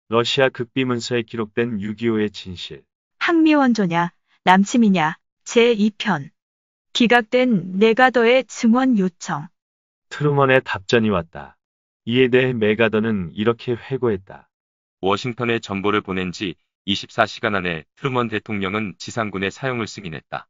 러시아 극비문서에 기록된 6.25의 진실. 항미원조냐, 남침이냐, 제2편. 기각된 네가더의 증원 요청. 트루먼의 답전이 왔다. 이에 대해 메가더는 이렇게 회고했다. 워싱턴에 전보를 보낸 지 24시간 안에 트루먼 대통령은 지상군의 사용을 승인했다.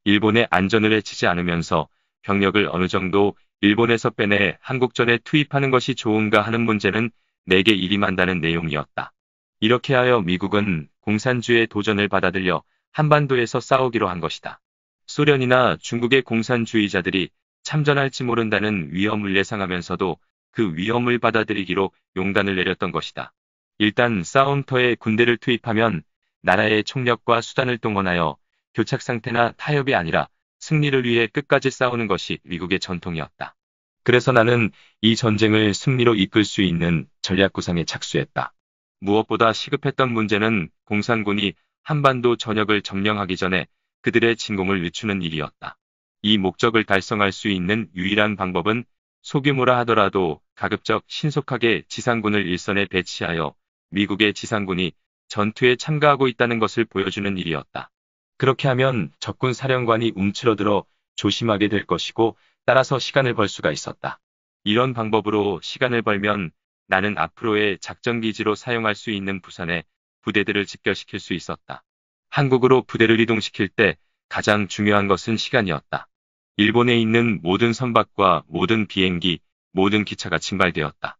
일본의 안전을 해치지 않으면서 병력을 어느 정도 일본에서 빼내 한국전에 투입하는 것이 좋은가 하는 문제는 내게 일임한다는 내용이었다. 이렇게 하여 미국은 공산주의 도전을 받아들여 한반도에서 싸우기로 한 것이다. 소련이나 중국의 공산주의자들이 참전할지 모른다는 위험을 예상하면서도 그 위험을 받아들이기로 용단을 내렸던 것이다. 일단 싸움터에 군대를 투입하면 나라의 총력과 수단을 동원하여 교착 상태나 타협이 아니라 승리를 위해 끝까지 싸우는 것이 미국의 전통이었다. 그래서 나는 이 전쟁을 승리로 이끌 수 있는 전략 구상에 착수했다. 무엇보다 시급했던 문제는 공산군이 한반도 전역을 점령하기 전에 그들의 진공을 늦추는 일이었다. 이 목적을 달성할 수 있는 유일한 방법은 소규모라 하더라도 가급적 신속하게 지상군을 일선에 배치하여 미국의 지상군이 전투에 참가하고 있다는 것을 보여주는 일이었다. 그렇게 하면 적군 사령관이 움츠러들어 조심하게 될 것이고 따라서 시간을 벌 수가 있었다. 이런 방법으로 시간을 벌면 나는 앞으로의 작전기지로 사용할 수 있는 부산에 부대들을 집결시킬 수 있었다. 한국으로 부대를 이동시킬 때 가장 중요한 것은 시간이었다. 일본에 있는 모든 선박과 모든 비행기, 모든 기차가 증발되었다.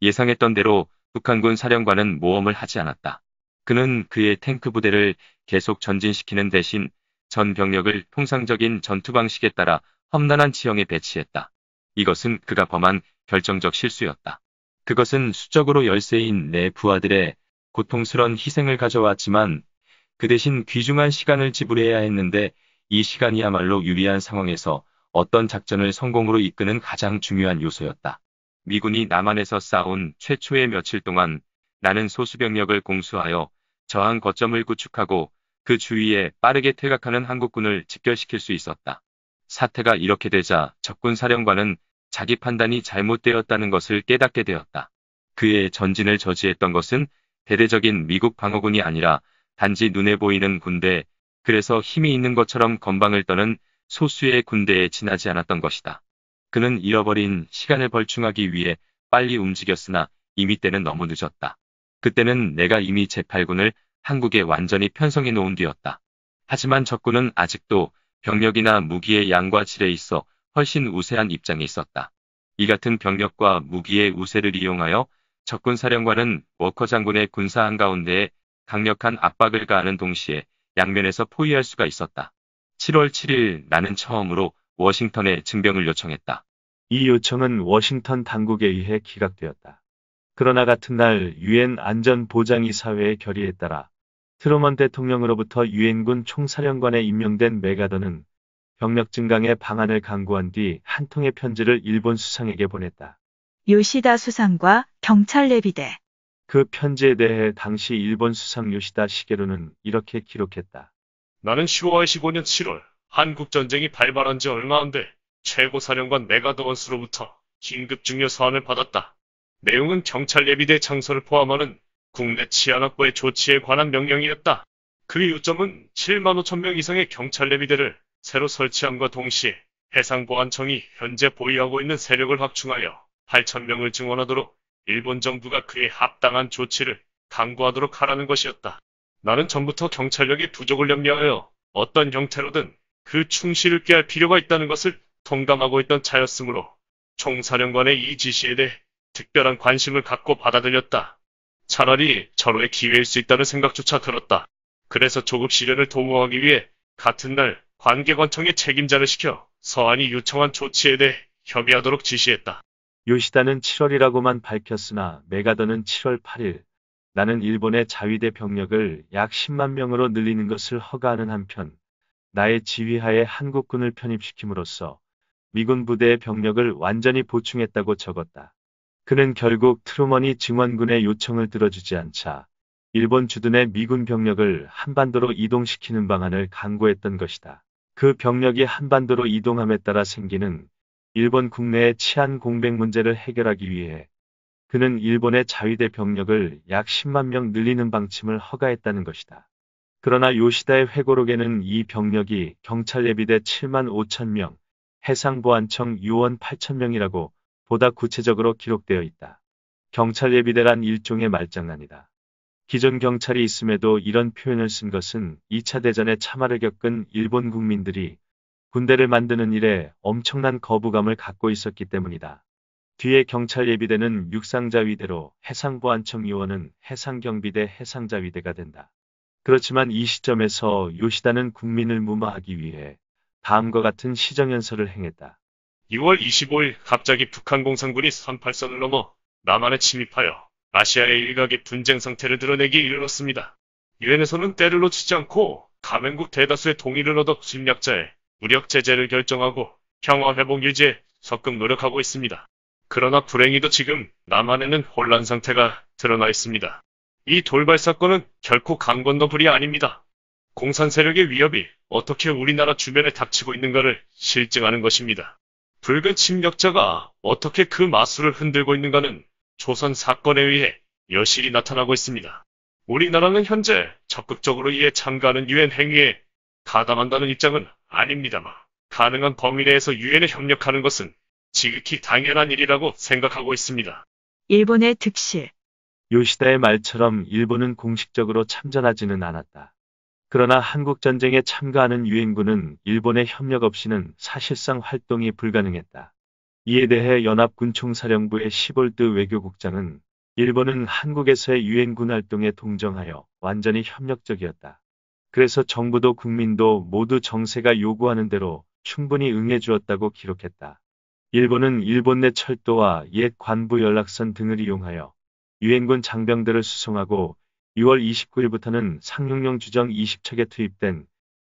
예상했던 대로 북한군 사령관은 모험을 하지 않았다. 그는 그의 탱크 부대를 계속 전진시키는 대신 전 병력을 통상적인 전투 방식에 따라 험난한 지형에 배치했다. 이것은 그가 범한 결정적 실수였다. 그것은 수적으로 열세인 내 부하들의 고통스런 희생을 가져왔지만 그 대신 귀중한 시간을 지불해야 했는데 이 시간이야말로 유리한 상황에서 어떤 작전을 성공으로 이끄는 가장 중요한 요소였다. 미군이 남한에서 싸운 최초의 며칠 동안 나는 소수병력을 공수하여 저항 거점을 구축하고 그 주위에 빠르게 퇴각하는 한국군을 집결시킬 수 있었다. 사태가 이렇게 되자 적군 사령관은 자기 판단이 잘못되었다는 것을 깨닫게 되었다. 그의 전진을 저지했던 것은 대대적인 미국 방어군이 아니라 단지 눈에 보이는 군대, 그래서 힘이 있는 것처럼 건방을 떠는 소수의 군대에 지나지 않았던 것이다. 그는 잃어버린 시간을 벌충하기 위해 빨리 움직였으나 이미 때는 너무 늦었다. 그때는 내가 이미 제8군을 한국에 완전히 편성해 놓은 뒤였다. 하지만 적군은 아직도 병력이나 무기의 양과 질에 있어 훨씬 우세한 입장에 있었다. 이 같은 병력과 무기의 우세를 이용하여 적군 사령관은 워커 장군의 군사 한가운데에 강력한 압박을 가하는 동시에 양면에서 포위할 수가 있었다. 7월 7일 나는 처음으로 워싱턴에 증병을 요청했다. 이 요청은 워싱턴 당국에 의해 기각되었다. 그러나 같은 날 유엔 안전보장이사회의 결의에 따라 트루먼 대통령으로부터 유엔군 총사령관에 임명된 메가더는 병력 증강의 방안을 강구한 뒤 한 통의 편지를 일본 수상에게 보냈다. 요시다 수상과 경찰 내비대. 그 편지에 대해 당시 일본 수상 요시다 시게루는 이렇게 기록했다. 나는 10월 15년 7월 한국전쟁이 발발한 지 얼마 안 돼 최고사령관 메가더원수로부터 긴급 중요 사안을 받았다. 내용은 경찰 예비대 창설을 포함하는 국내 치안 확보의 조치에 관한 명령이었다. 그 요점은 7만 5천 명 이상의 경찰 예비대를 새로 설치함과 동시에 해상보안청이 현재 보유하고 있는 세력을 확충하여 8천 명을 증원하도록 일본 정부가 그에 합당한 조치를 강구하도록 하라는 것이었다. 나는 전부터 경찰력의 부족을 염려하여 어떤 형태로든 그 충실을 꾀할 필요가 있다는 것을 통감하고 있던 차였으므로 총사령관의 이 지시에 대해 특별한 관심을 갖고 받아들였다. 차라리 절호의 기회일 수 있다는 생각조차 들었다. 그래서 조급 실현을 도모하기 위해 같은 날 관계관청에 책임자를 시켜 서한이 요청한 조치에 대해 협의하도록 지시했다. 요시다는 7월이라고만 밝혔으나 메가더는 7월 8일 나는 일본의 자위대 병력을 약 10만 명으로 늘리는 것을 허가하는 한편 나의 지휘하에 한국군을 편입시킴으로써 미군 부대의 병력을 완전히 보충했다고 적었다. 그는 결국 트루먼이 증원군의 요청을 들어주지 않자 일본 주둔의 미군 병력을 한반도로 이동시키는 방안을 강구했던 것이다. 그 병력이 한반도로 이동함에 따라 생기는 일본 국내의 치안 공백 문제를 해결하기 위해 그는 일본의 자위대 병력을 약 10만 명 늘리는 방침을 허가했다는 것이다. 그러나 요시다의 회고록에는 이 병력이 경찰 예비대 7만 5천 명, 해상보안청 요원 8천 명이라고 보다 구체적으로 기록되어 있다. 경찰 예비대란 일종의 말장난이다. 기존 경찰이 있음에도 이런 표현을 쓴 것은 2차 대전의 참화를 겪은 일본 국민들이 군대를 만드는 일에 엄청난 거부감을 갖고 있었기 때문이다. 뒤에 경찰 예비대는 육상자위대로 해상보안청 요원은 해상경비대 해상자위대가 된다. 그렇지만 이 시점에서 요시다는 국민을 무마하기 위해 다음과 같은 시정연설을 행했다. 6월 25일 갑자기 북한 공산군이 38선을 넘어 남한에 침입하여 아시아의 일각의 분쟁 상태를 드러내기 이르렀습니다. 유엔에서는 때를 놓치지 않고 가맹국 대다수의 동의를 얻어 침략자의 무력 제재를 결정하고 평화 회복 유지에 적극 노력하고 있습니다. 그러나 불행히도 지금 남한에는 혼란 상태가 드러나 있습니다. 이 돌발 사건은 결코 강 건너 불이 아닙니다. 공산 세력의 위협이 어떻게 우리나라 주변에 닥치고 있는가를 실증하는 것입니다. 붉은 침략자가 어떻게 그 마술을 흔들고 있는가는 조선 사건에 의해 여실히 나타나고 있습니다. 우리나라는 현재 적극적으로 이에 참가하는 유엔 행위에 가담한다는 입장은 아닙니다만 가능한 범위 내에서 유엔에 협력하는 것은 지극히 당연한 일이라고 생각하고 있습니다. 일본의 득실. 요시다의 말처럼 일본은 공식적으로 참전하지는 않았다. 그러나 한국전쟁에 참가하는 유엔군은 일본의 협력 없이는 사실상 활동이 불가능했다. 이에 대해 연합군총사령부의 시볼드 외교국장은 일본은 한국에서의 유엔군 활동에 동정하여 완전히 협력적이었다. 그래서 정부도 국민도 모두 정세가 요구하는 대로 충분히 응해주었다고 기록했다. 일본은 일본 내 철도와 옛 관부 연락선 등을 이용하여 유엔군 장병들을 수송하고 6월 29일부터는 상륙용 주정 20척에 투입된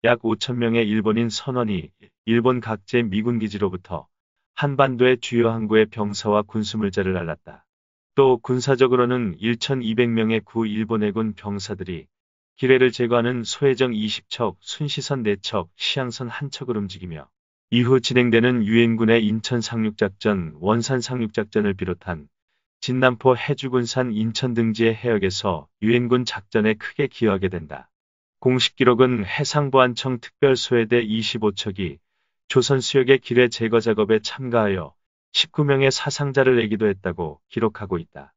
약 5천 명의 일본인 선원이 일본 각지 미군 기지로부터 한반도의 주요 항구의 병사와 군수물자를 날랐다. 또 군사적으로는 1,200명의 구 일본 해군 병사들이 기뢰를 제거하는 소해정 20척, 순시선 4척, 시향선 1척을 움직이며 이후 진행되는 유엔군의 인천 상륙작전, 원산 상륙작전을 비롯한 진남포 해주군산 인천 등지의 해역에서 유엔군 작전에 크게 기여하게 된다. 공식 기록은 해상보안청 특별소해대 25척이 조선 수역의 기뢰 제거 작업에 참가하여 19명의 사상자를 내기도 했다고 기록하고 있다.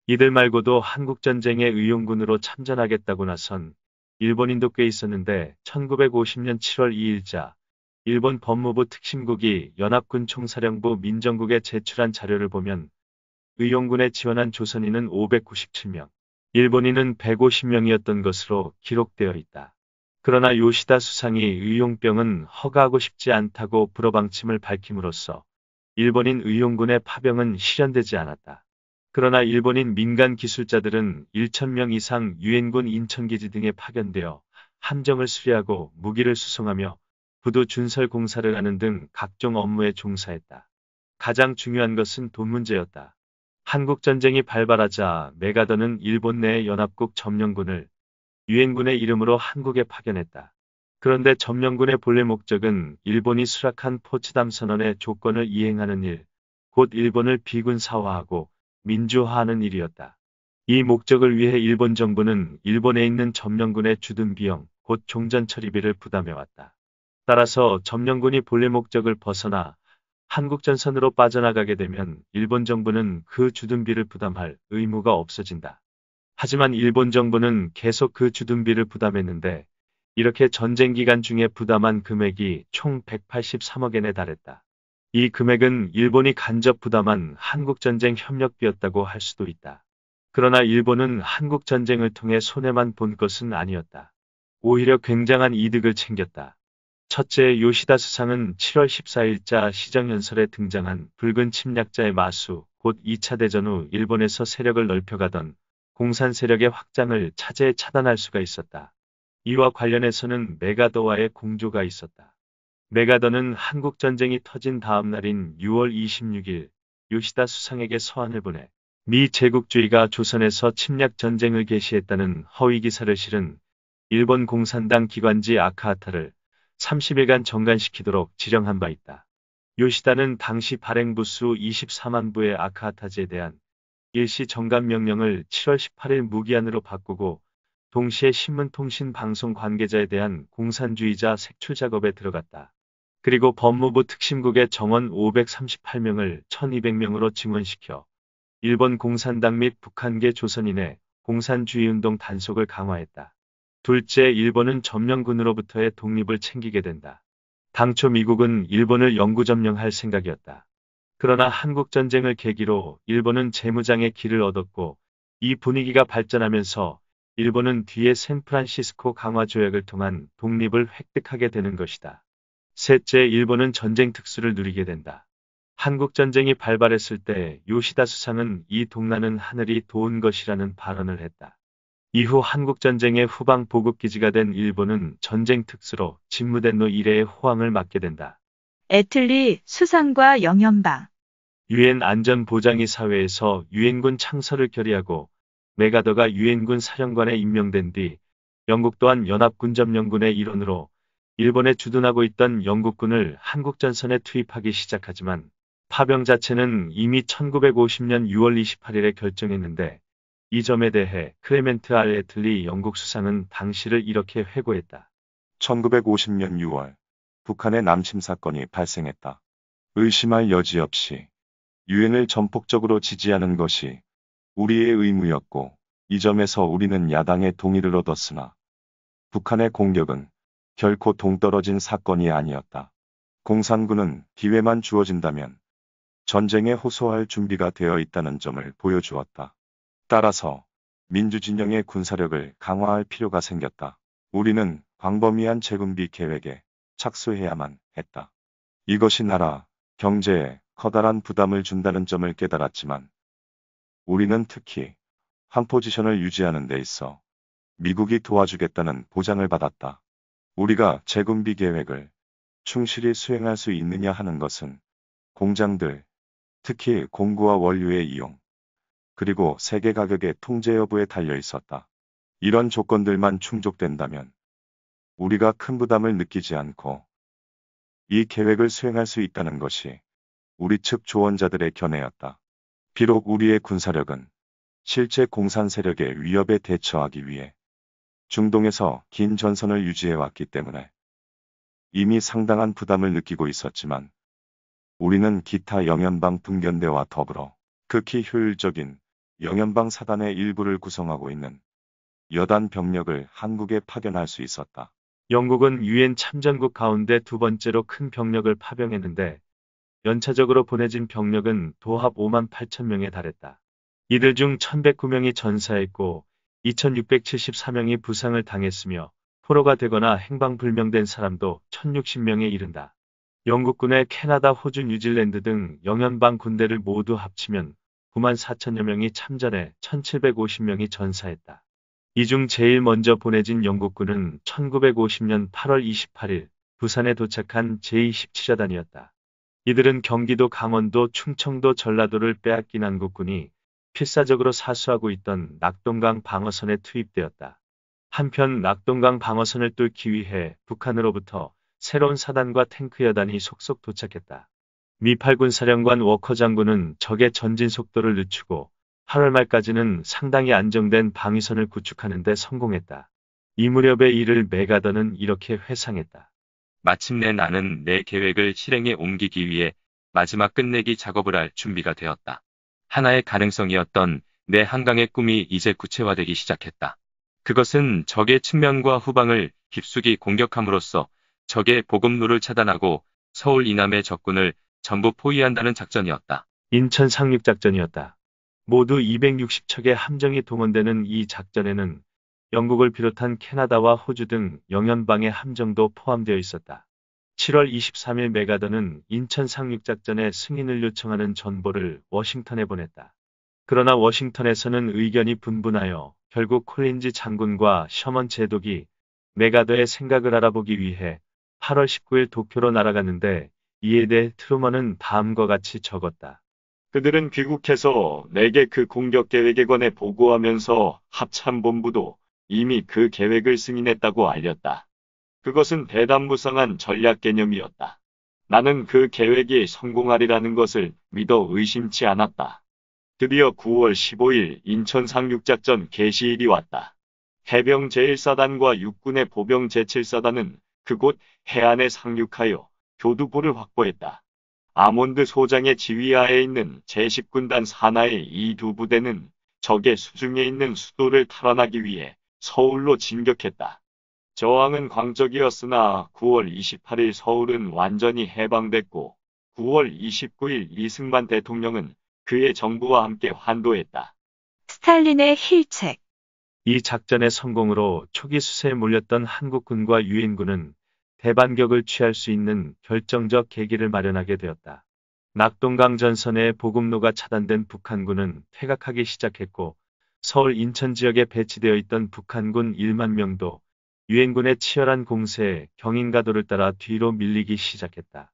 이들 말고도 한국전쟁에 의용군으로 참전하겠다고 나선 일본인도 꽤 있었는데 1950년 7월 2일자 일본 법무부 특심국이 연합군 총사령부 민정국에 제출한 자료를 보면 의용군에 지원한 조선인은 597명, 일본인은 150명이었던 것으로 기록되어 있다. 그러나 요시다 수상이 의용병은 허가하고 싶지 않다고 불허방침을 밝힘으로써 일본인 의용군의 파병은 실현되지 않았다. 그러나 일본인 민간 기술자들은 1,000명 이상 유엔군 인천기지 등에 파견되어 함정을 수리하고 무기를 수송하며 부두 준설 공사를 하는 등 각종 업무에 종사했다. 가장 중요한 것은 돈 문제였다. 한국전쟁이 발발하자 메가더는 일본 내의 연합국 점령군을 유엔군의 이름으로 한국에 파견했다. 그런데 점령군의 본래 목적은 일본이 수락한 포츠담 선언의 조건을 이행하는 일, 곧 일본을 비군사화하고 민주화하는 일이었다. 이 목적을 위해 일본 정부는 일본에 있는 점령군의 주둔 비용, 곧 종전 처리비를 부담해왔다. 따라서 점령군이 본래 목적을 벗어나 한국전선으로 빠져나가게 되면 일본 정부는 그 주둔비를 부담할 의무가 없어진다. 하지만 일본 정부는 계속 그 주둔비를 부담했는데 이렇게 전쟁 기간 중에 부담한 금액이 총 183억엔에 달했다. 이 금액은 일본이 간접 부담한 한국전쟁 협력비였다고 할 수도 있다. 그러나 일본은 한국전쟁을 통해 손해만 본 것은 아니었다. 오히려 굉장한 이득을 챙겼다. 첫째, 요시다 수상은 7월 14일자 시정연설에 등장한 붉은 침략자의 마수, 곧 2차 대전 후 일본에서 세력을 넓혀가던 공산 세력의 확장을 차제에 차단할 수가 있었다. 이와 관련해서는 메가더와의 공조가 있었다. 메가더는 한국전쟁이 터진 다음 날인 6월 26일 요시다 수상에게 서한을 보내 미 제국주의가 조선에서 침략 전쟁을 개시했다는 허위 기사를 실은 일본 공산당 기관지 아카하타를 30일간 정관시키도록 지령한 바 있다. 요시다는 당시 발행부수 24만 부의 아카하타지에 대한 일시 정감 명령을 7월 18일 무기한으로 바꾸고 동시에 신문통신 방송 관계자에 대한 공산주의자 색출 작업에 들어갔다. 그리고 법무부 특심국의 정원 538명을 1200명으로 증원시켜 일본 공산당 및 북한계 조선인의 공산주의운동 단속을 강화했다. 둘째, 일본은 점령군으로부터의 독립을 챙기게 된다. 당초 미국은 일본을 영구 점령할 생각이었다. 그러나 한국전쟁을 계기로 일본은 재무장의 길을 얻었고 이 분위기가 발전하면서 일본은 뒤에 샌프란시스코 강화 조약을 통한 독립을 획득하게 되는 것이다. 셋째, 일본은 전쟁 특수를 누리게 된다. 한국전쟁이 발발했을 때 요시다 수상은 이 동란은 하늘이 도운 것이라는 발언을 했다. 이후 한국전쟁의 후방 보급기지가 된 일본은 전쟁 특수로 직무대노 이래의 호황을 맞게 된다. 애틀리 수상과 영연방. 유엔 안전보장위 사회에서 유엔군 창설을 결의하고 메가더가 유엔군 사령관에 임명된 뒤 영국 또한 연합군점령군의 일원으로 일본에 주둔하고 있던 영국군을 한국전선에 투입하기 시작하지만 파병 자체는 이미 1950년 6월 28일에 결정했는데 이 점에 대해 클레멘트 알 애틀리 영국 수상은 당시를 이렇게 회고했다. 1950년 6월 북한의 남침 사건이 발생했다. 의심할 여지 없이 유엔을 전폭적으로 지지하는 것이 우리의 의무였고 이 점에서 우리는 야당의 동의를 얻었으나 북한의 공격은 결코 동떨어진 사건이 아니었다. 공산군은 기회만 주어진다면 전쟁에 호소할 준비가 되어 있다는 점을 보여주었다. 따라서 민주진영의 군사력을 강화할 필요가 생겼다. 우리는 광범위한 재군비 계획에 착수해야만 했다. 이것이 나라 경제에 커다란 부담을 준다는 점을 깨달았지만 우리는 특히 한 포지션을 유지하는 데 있어 미국이 도와주겠다는 보장을 받았다. 우리가 재군비 계획을 충실히 수행할 수 있느냐 하는 것은 공장들, 특히 공구와 원료의 이용, 그리고 세계 가격의 통제 여부에 달려 있었다. 이런 조건들만 충족된다면 우리가 큰 부담을 느끼지 않고 이 계획을 수행할 수 있다는 것이 우리 측 조언자들의 견해였다. 비록 우리의 군사력은 실제 공산 세력의 위협에 대처하기 위해 중동에서 긴 전선을 유지해왔기 때문에 이미 상당한 부담을 느끼고 있었지만 우리는 기타 영연방 분견대와 더불어 극히 효율적인 영연방 사단의 일부를 구성하고 있는 여단 병력을 한국에 파견할 수 있었다. 영국은 유엔 참전국 가운데 두 번째로 큰 병력을 파병했는데 연차적으로 보내진 병력은 도합 5만 8천 명에 달했다. 이들 중 1109명이 전사했고 2674명이 부상을 당했으며 포로가 되거나 행방불명된 사람도 1060명에 이른다. 영국군의 캐나다, 호주, 뉴질랜드 등 영연방 군대를 모두 합치면 9만 4천여 명이 참전해 1750명이 전사했다. 이 중 제일 먼저 보내진 영국군은 1950년 8월 28일 부산에 도착한 제17여단이었다. 이들은 경기도, 강원도, 충청도, 전라도를 빼앗긴 한국군이 필사적으로 사수하고 있던 낙동강 방어선에 투입되었다. 한편 낙동강 방어선을 뚫기 위해 북한으로부터 새로운 사단과 탱크 여단이 속속 도착했다. 미 8군 사령관 워커 장군은 적의 전진 속도를 늦추고 8월 말까지는 상당히 안정된 방위선을 구축하는 데 성공했다. 이 무렵에 이를 메가더는 이렇게 회상했다. 마침내 나는 내 계획을 실행에 옮기기 위해 마지막 끝내기 작업을 할 준비가 되었다. 하나의 가능성이었던 내 한강의 꿈이 이제 구체화되기 시작했다. 그것은 적의 측면과 후방을 깊숙이 공격함으로써 적의 보급로를 차단하고 서울 이남의 적군을 전부 포위한다는 작전이었다. 인천 상륙작전이었다. 모두 260척의 함정이 동원되는 이 작전에는 영국을 비롯한 캐나다와 호주 등 영연방의 함정도 포함되어 있었다. 7월 23일 메가더는 인천 상륙작전의 승인을 요청하는 전보를 워싱턴에 보냈다. 그러나 워싱턴에서는 의견이 분분하여 결국 콜린즈 장군과 셔먼 제독이 메가더의 생각을 알아보기 위해 8월 19일 도쿄로 날아갔는데 이에 대해 트루먼은 다음과 같이 적었다. 그들은 귀국해서 내게 그 공격 계획에 관해 보고하면서 합참본부도 이미 그 계획을 승인했다고 알렸다. 그것은 대담무쌍한 전략 개념이었다. 나는 그 계획이 성공하리라는 것을 믿어 의심치 않았다. 드디어 9월 15일 인천 상륙작전 개시일이 왔다. 해병 제1사단과 육군의 보병 제7사단은 그곳 해안에 상륙하여 교두보를 확보했다. 아몬드 소장의 지휘하에 있는 제10군단 산하의 이 두 부대는 적의 수중에 있는 수도를 탈환하기 위해 서울로 진격했다. 저항은 광적이었으나 9월 28일 서울은 완전히 해방됐고 9월 29일 이승만 대통령은 그의 정부와 함께 환도했다. 스탈린의 힐책. 이 작전의 성공으로 초기 수세에 몰렸던 한국군과 유엔군은 대반격을 취할 수 있는 결정적 계기를 마련하게 되었다. 낙동강 전선의 보급로가 차단된 북한군은 퇴각하기 시작했고 서울 인천 지역에 배치되어 있던 북한군 1만 명도 유엔군의 치열한 공세에 경인가도를 따라 뒤로 밀리기 시작했다.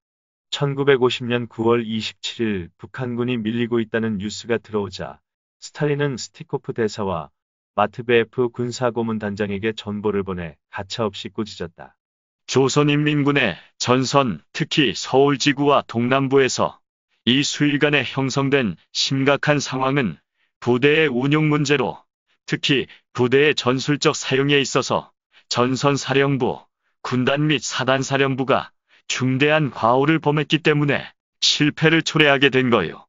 1950년 9월 27일 북한군이 밀리고 있다는 뉴스가 들어오자 스탈린은 스티코프 대사와 마트베에프 군사고문단장에게 전보를 보내 가차없이 꾸짖었다. 조선인민군의 전선, 특히 서울지구와 동남부에서 이 수일간에 형성된 심각한 상황은 부대의 운용 문제로, 특히 부대의 전술적 사용에 있어서 전선사령부, 군단 및 사단사령부가 중대한 과오를 범했기 때문에 실패를 초래하게 된 거요.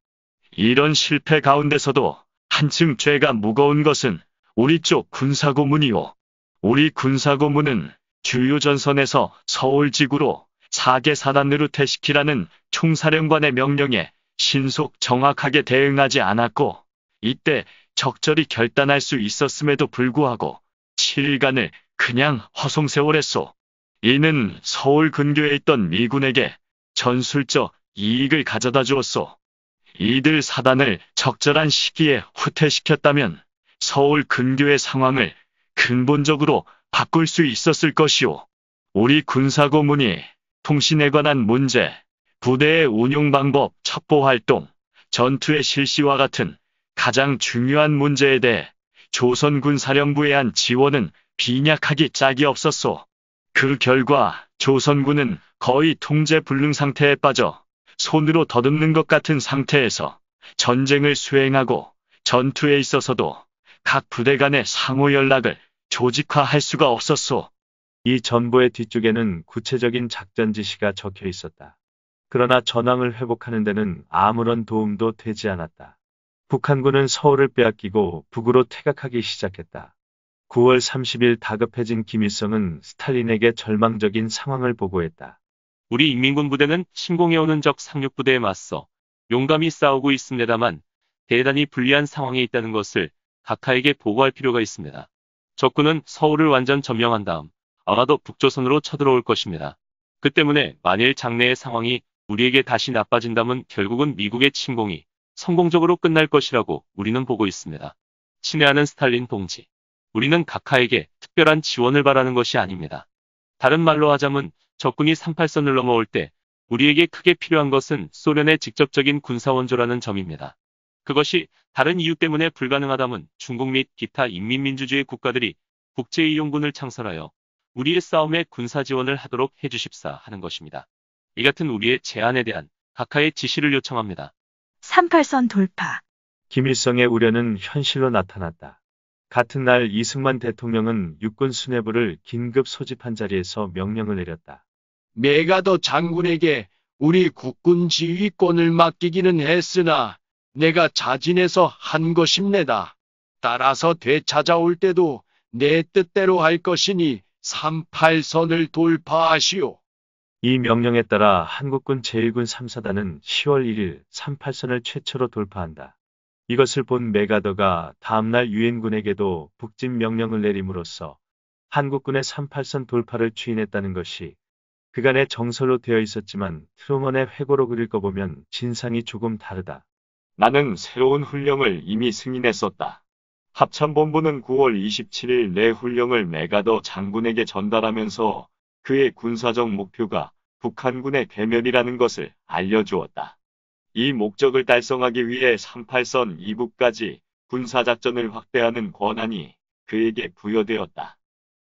이런 실패 가운데서도 한층 죄가 무거운 것은 우리 쪽 군사고문이요. 우리 군사고문은 주요 전선에서 서울지구로 4개 사단으로 퇴시키라는 총사령관의 명령에 신속 정확하게 대응하지 않았고, 이때 적절히 결단할 수 있었음에도 불구하고 7일간을 그냥 허송세월했소. 이는 서울 근교에 있던 미군에게 전술적 이익을 가져다 주었소. 이들 사단을 적절한 시기에 후퇴시켰다면 서울 근교의 상황을 근본적으로 바꿀 수 있었을 것이오. 우리 군사고문이 통신에 관한 문제, 부대의 운용 방법, 첩보 활동, 전투의 실시와 같은 가장 중요한 문제에 대해 조선군 사령부에 한 지원은 빈약하기 짝이 없었소. 그 결과 조선군은 거의 통제불능 상태에 빠져 손으로 더듬는 것 같은 상태에서 전쟁을 수행하고 전투에 있어서도 각 부대 간의 상호 연락을 조직화할 수가 없었소. 이 전보의 뒤쪽에는 구체적인 작전 지시가 적혀 있었다. 그러나 전황을 회복하는 데는 아무런 도움도 되지 않았다. 북한군은 서울을 빼앗기고 북으로 퇴각하기 시작했다. 9월 30일 다급해진 김일성은 스탈린에게 절망적인 상황을 보고했다. 우리 인민군 부대는 침공해오는 적 상륙부대에 맞서 용감히 싸우고 있습니다만 대단히 불리한 상황에 있다는 것을 각하에게 보고할 필요가 있습니다. 적군은 서울을 완전 점령한 다음 아마도 북조선으로 쳐들어올 것입니다. 그 때문에 만일 장래의 상황이 우리에게 다시 나빠진다면 결국은 미국의 침공이 성공적으로 끝날 것이라고 우리는 보고 있습니다. 친애하는 스탈린 동지, 우리는 각하에게 특별한 지원을 바라는 것이 아닙니다. 다른 말로 하자면 적군이 38선을 넘어올 때 우리에게 크게 필요한 것은 소련의 직접적인 군사원조라는 점입니다. 그것이 다른 이유 때문에 불가능하다면 중국 및 기타 인민민주주의 국가들이 국제이용군을 창설하여 우리의 싸움에 군사 지원을 하도록 해주십사 하는 것입니다. 이 같은 우리의 제안에 대한 각하의 지시를 요청합니다. 38선 돌파. 김일성의 우려는 현실로 나타났다. 같은 날 이승만 대통령은 육군 수뇌부를 긴급 소집한 자리에서 명령을 내렸다. 메가더 장군에게 우리 국군 지휘권을 맡기기는 했으나 내가 자진해서 한 것입니다. 따라서 되찾아올 때도 내 뜻대로 할 것이니 38선을 돌파하시오. 이 명령에 따라 한국군 제1군 3사단은 10월 1일 38선을 최초로 돌파한다. 이것을 본 메가더가 다음날 유엔군에게도 북진 명령을 내림으로써 한국군의 38선 돌파를 추인했다는 것이 그간의 정설로 되어 있었지만 트루먼의 회고록을 읽어보면 진상이 조금 다르다. 나는 새로운 훈령을 이미 승인했었다. 합참본부는 9월 27일 내 훈령을 메가더 장군에게 전달하면서 그의 군사적 목표가 북한군의 괴멸이라는 것을 알려주었다. 이 목적을 달성하기 위해 38선 이북까지 군사작전을 확대하는 권한이 그에게 부여되었다.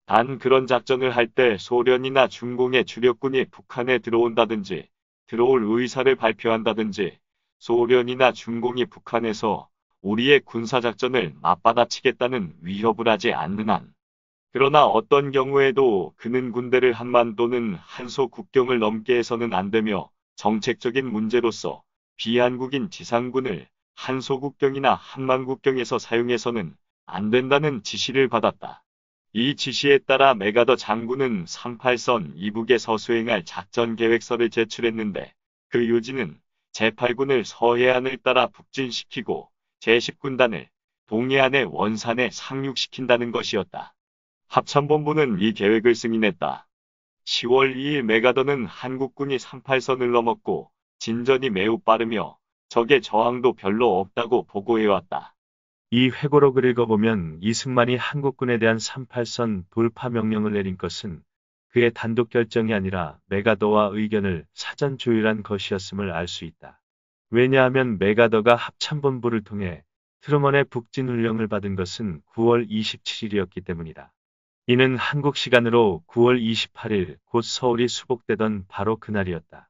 단 그런 작전을 할 때 소련이나 중공의 주력군이 북한에 들어온다든지 들어올 의사를 발표한다든지 소련이나 중공이 북한에서 우리의 군사작전을 맞받아치겠다는 위협을 하지 않는 한. 그러나 어떤 경우에도 그는 군대를 한만 또는 한소 국경을 넘게 해서는 안 되며 정책적인 문제로서 비한국인 지상군을 한소 국경이나 한만 국경에서 사용해서는 안 된다는 지시를 받았다. 이 지시에 따라 메가더 장군은 38선 이북에서 수행할 작전 계획서를 제출했는데 그 요지는 제8군을 서해안을 따라 북진시키고 제10군단을 동해안의 원산에 상륙시킨다는 것이었다. 합참본부는 이 계획을 승인했다. 10월 2일 메가더는 한국군이 38선을 넘었고 진전이 매우 빠르며 적의 저항도 별로 없다고 보고해왔다. 이 회고록을 읽어보면 이승만이 한국군에 대한 38선 돌파 명령을 내린 것은 그의 단독 결정이 아니라 메가더와 의견을 사전 조율한 것이었음을 알 수 있다. 왜냐하면 메가더가 합참본부를 통해 트루먼의 북진 훈령을 받은 것은 9월 27일이었기 때문이다. 이는 한국 시간으로 9월 28일 곧 서울이 수복되던 바로 그날이었다.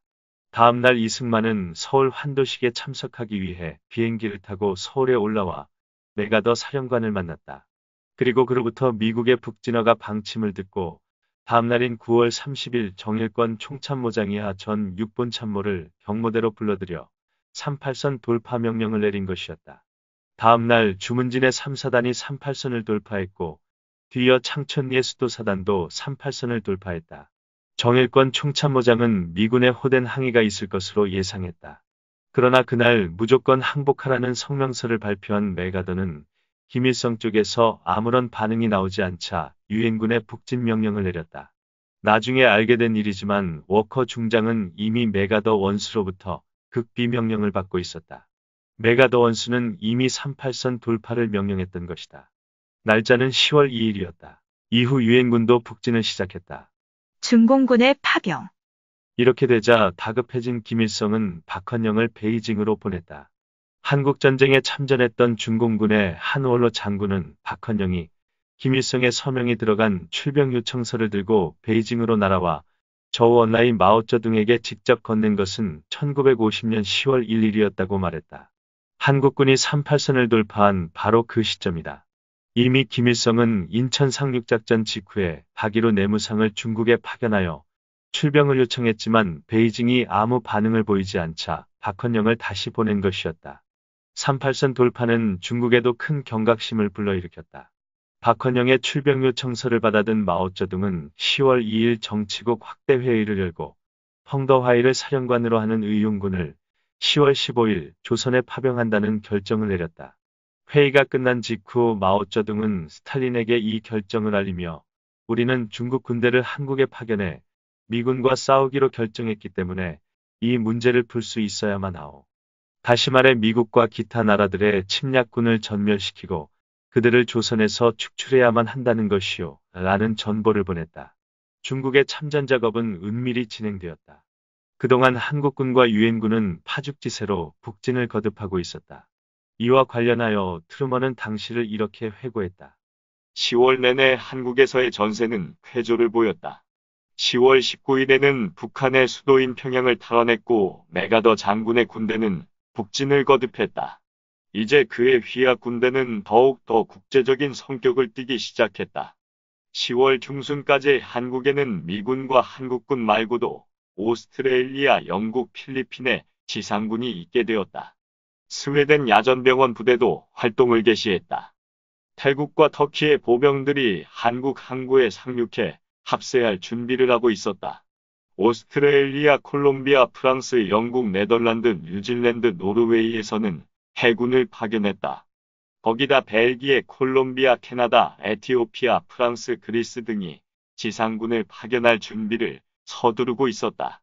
다음 날 이승만은 서울 환도식에 참석하기 위해 비행기를 타고 서울에 올라와 메가더 사령관을 만났다. 그리고 그로부터 미국의 북진화가 방침을 듣고 다음 날인 9월 30일 정일권 총참모장이하 전 육본참모를 경무대로 불러들여 38선 돌파 명령을 내린 것이었다. 다음 날 주문진의 3사단이 38선을 돌파했고 뒤이어 창천 예수도사단도 38선을 돌파했다. 정일권 총참모장은 미군의 호된 항의가 있을 것으로 예상했다. 그러나 그날 무조건 항복하라는 성명서를 발표한 메가더는 김일성 쪽에서 아무런 반응이 나오지 않자 유엔군의 북진 명령을 내렸다. 나중에 알게 된 일이지만 워커 중장은 이미 메가더 원수로부터 극비 명령을 받고 있었다. 메가더 원수는 이미 38선 돌파를 명령했던 것이다. 날짜는 10월 2일이었다. 이후 유엔군도 북진을 시작했다. 중공군의 파병. 이렇게 되자 다급해진 김일성은 박헌영을 베이징으로 보냈다. 한국전쟁에 참전했던 중공군의 한월로 장군은 박헌영이 김일성의 서명이 들어간 출병 요청서를 들고 베이징으로 날아와 저우언라인 마오쩌둥에게 직접 건넨 것은 1950년 10월 1일이었다고 말했다. 한국군이 38선을 돌파한 바로 그 시점이다. 이미 김일성은 인천 상륙작전 직후에 박일호 내무상을 중국에 파견하여 출병을 요청했지만 베이징이 아무 반응을 보이지 않자 박헌영을 다시 보낸 것이었다. 38선 돌파는 중국에도 큰 경각심을 불러일으켰다. 박헌영의 출병 요청서를 받아든 마오쩌둥은 10월 2일 정치국 확대 회의를 열고 펑더화이를 사령관으로 하는 의용군을 10월 15일 조선에 파병한다는 결정을 내렸다. 회의가 끝난 직후 마오쩌둥은 스탈린에게 이 결정을 알리며 우리는 중국 군대를 한국에 파견해 미군과 싸우기로 결정했기 때문에 이 문제를 풀 수 있어야만 하오. 다시 말해 미국과 기타 나라들의 침략군을 전멸시키고 그들을 조선에서 축출해야만 한다는 것이오. 라는 전보를 보냈다. 중국의 참전 작업은 은밀히 진행되었다. 그동안 한국군과 유엔군은 파죽지세로 북진을 거듭하고 있었다. 이와 관련하여 트루먼은 당시를 이렇게 회고했다. 10월 내내 한국에서의 전세는 쾌조를 보였다. 10월 19일에는 북한의 수도인 평양을 탈환했고 메가더 장군의 군대는 북진을 거듭했다. 이제 그의 휘하 군대는 더욱 더 국제적인 성격을 띠기 시작했다. 10월 중순까지 한국에는 미군과 한국군 말고도 오스트레일리아, 영국, 필리핀의 지상군이 있게 되었다. 스웨덴 야전병원 부대도 활동을 개시했다. 태국과 터키의 보병들이 한국 항구에 상륙해 합세할 준비를 하고 있었다. 오스트레일리아, 콜롬비아, 프랑스, 영국, 네덜란드, 뉴질랜드, 노르웨이에서는 해군을 파견했다. 거기다 벨기에, 콜롬비아, 캐나다, 에티오피아, 프랑스, 그리스 등이 지상군을 파견할 준비를 서두르고 있었다.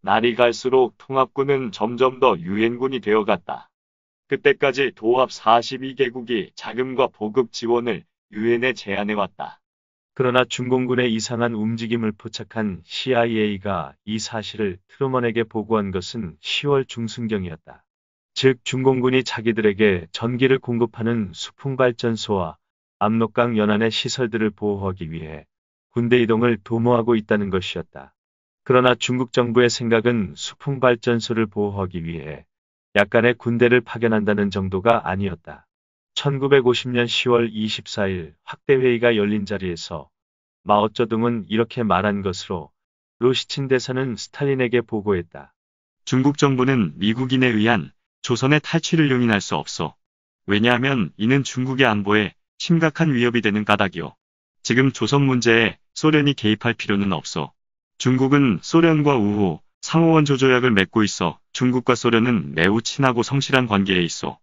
날이 갈수록 통합군은 점점 더 유엔군이 되어갔다. 그때까지 도합 42개국이 자금과 보급 지원을 유엔에 제안해왔다. 그러나 중공군의 이상한 움직임을 포착한 CIA가 이 사실을 트루먼에게 보고한 것은 10월 중순경이었다. 즉 중공군이 자기들에게 전기를 공급하는 수풍발전소와 압록강 연안의 시설들을 보호하기 위해 군대 이동을 도모하고 있다는 것이었다. 그러나 중국 정부의 생각은 수풍발전소를 보호하기 위해 약간의 군대를 파견한다는 정도가 아니었다. 1950년 10월 24일 확대회의가 열린 자리에서 마오쩌둥은 이렇게 말한 것으로 로시친 대사는 스탈린에게 보고했다. 중국 정부는 미국인에 의한 조선의 탈취를 용인할 수 없어. 왜냐하면 이는 중국의 안보에 심각한 위협이 되는 까닭이오. 지금 조선 문제에 소련이 개입할 필요는 없어. 중국은 소련과 우호, 상호원조 조약을 맺고 있어 중국과 소련은 매우 친하고 성실한 관계에 있어.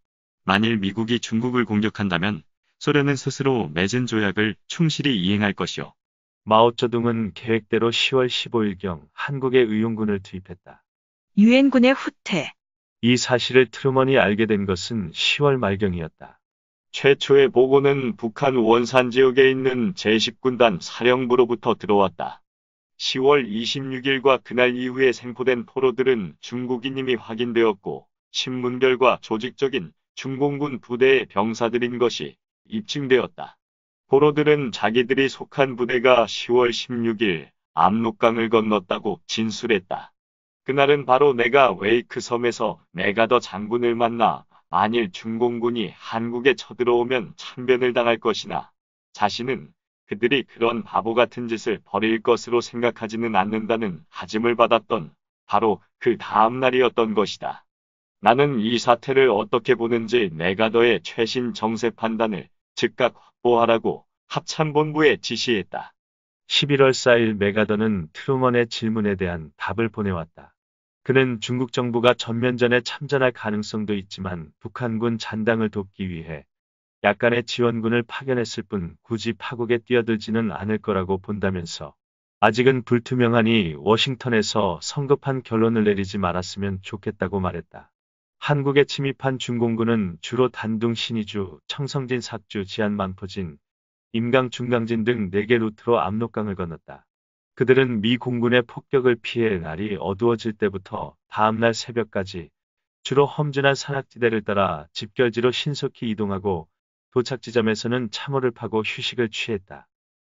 만일 미국이 중국을 공격한다면 소련은 스스로 맺은 조약을 충실히 이행할 것이오. 마오쩌둥은 계획대로 10월 15일경 한국에 의용군을 투입했다. 유엔군의 후퇴. 이 사실을 트루먼이 알게 된 것은 10월 말경이었다. 최초의 보고는 북한 원산 지역에 있는 제10군단 사령부로부터 들어왔다. 10월 26일과 그날 이후에 생포된 포로들은 중국인임이 확인되었고 신문별과 조직적인 중공군 부대의 병사들인 것이 입증되었다. 포로들은 자기들이 속한 부대가 10월 16일 압록강을 건넜다고 진술했다. 그날은 바로 내가 웨이크 섬에서 메가더 장군을 만나 만일 중공군이 한국에 쳐들어오면 참변을 당할 것이나 자신은 그들이 그런 바보 같은 짓을 벌일 것으로 생각하지는 않는다는 다짐을 받았던 바로 그 다음 날이었던 것이다. 나는 이 사태를 어떻게 보는지 메가더의 최신 정세 판단을 즉각 확보하라고 합참본부에 지시했다. 11월 4일 메가더는 트루먼의 질문에 대한 답을 보내왔다. 그는 중국 정부가 전면전에 참전할 가능성도 있지만 북한군 잔당을 돕기 위해 약간의 지원군을 파견했을 뿐 굳이 파국에 뛰어들지는 않을 거라고 본다면서 아직은 불투명하니 워싱턴에서 성급한 결론을 내리지 말았으면 좋겠다고 말했다. 한국에 침입한 중공군은 주로 단둥, 신의주, 청성진, 삭주, 지안, 만포진, 임강, 중강진 등 4개 루트로 압록강을 건넜다. 그들은 미 공군의 폭격을 피해 날이 어두워질 때부터 다음날 새벽까지 주로 험준한 산악지대를 따라 집결지로 신속히 이동하고 도착 지점에서는 참호를 파고 휴식을 취했다.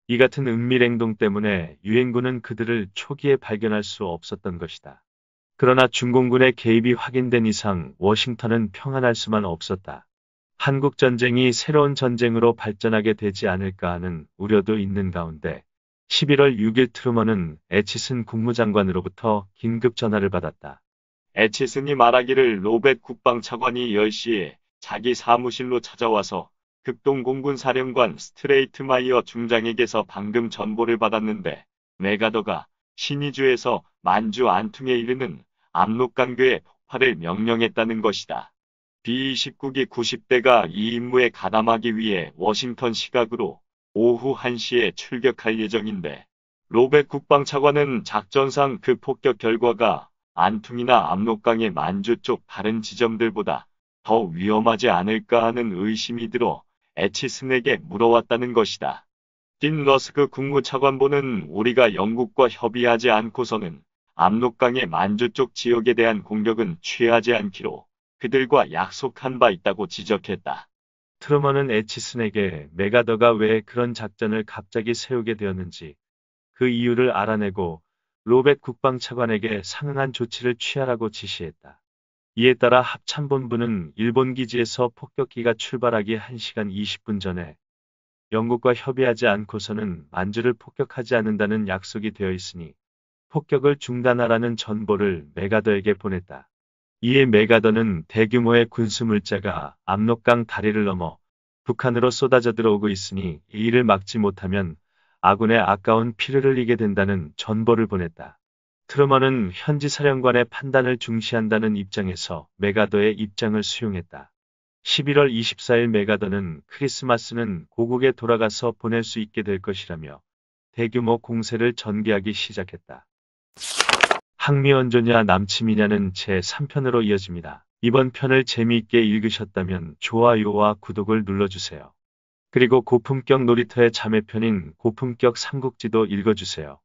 이 같은 은밀 행동 때문에 유엔군은 그들을 초기에 발견할 수 없었던 것이다. 그러나 중공군의 개입이 확인된 이상 워싱턴은 평안할 수만 없었다. 한국 전쟁이 새로운 전쟁으로 발전하게 되지 않을까 하는 우려도 있는 가운데 11월 6일 트루먼은 애치슨 국무장관으로부터 긴급 전화를 받았다. 애치슨이 말하기를 로벳 국방차관이 10시에 자기 사무실로 찾아와서 극동공군 사령관 스트레이트마이어 중장에게서 방금 전보를 받았는데 메가더가 신의주에서 만주 안퉁에 이르는 압록강교의 폭발을 명령했다는 것이다. B-29기 90대가 이 임무에 가담하기 위해 워싱턴 시각으로 오후 1시에 출격할 예정인데 로벳 국방차관은 작전상 그 폭격 결과가 안퉁이나 압록강의 만주 쪽 다른 지점들보다 더 위험하지 않을까 하는 의심이 들어 애치슨에게 물어왔다는 것이다. 딘 러스크 국무차관보는 우리가 영국과 협의하지 않고서는 압록강의 만주 쪽 지역에 대한 공격은 취하지 않기로 그들과 약속한 바 있다고 지적했다. 트루먼은 애치슨에게 메가더가 왜 그런 작전을 갑자기 세우게 되었는지 그 이유를 알아내고 로벳 국방차관에게 상응한 조치를 취하라고 지시했다. 이에 따라 합참본부는 일본 기지에서 폭격기가 출발하기 1시간 20분 전에 영국과 협의하지 않고서는 만주를 폭격하지 않는다는 약속이 되어 있으니 폭격을 중단하라는 전보를 메가더에게 보냈다. 이에 메가더는 대규모의 군수물자가 압록강 다리를 넘어 북한으로 쏟아져 들어오고 있으니 이 일을 막지 못하면 아군의 아까운 피를 흘리게 된다는 전보를 보냈다. 트루먼은 현지 사령관의 판단을 중시한다는 입장에서 메가더의 입장을 수용했다. 11월 24일 메가더는 크리스마스는 고국에 돌아가서 보낼 수 있게 될 것이라며 대규모 공세를 전개하기 시작했다. 항미원조냐 남침이냐는 제3편으로 이어집니다. 이번 편을 재미있게 읽으셨다면 좋아요와 구독을 눌러주세요. 그리고 고품격 놀이터의 자매편인 고품격 삼국지도 읽어주세요.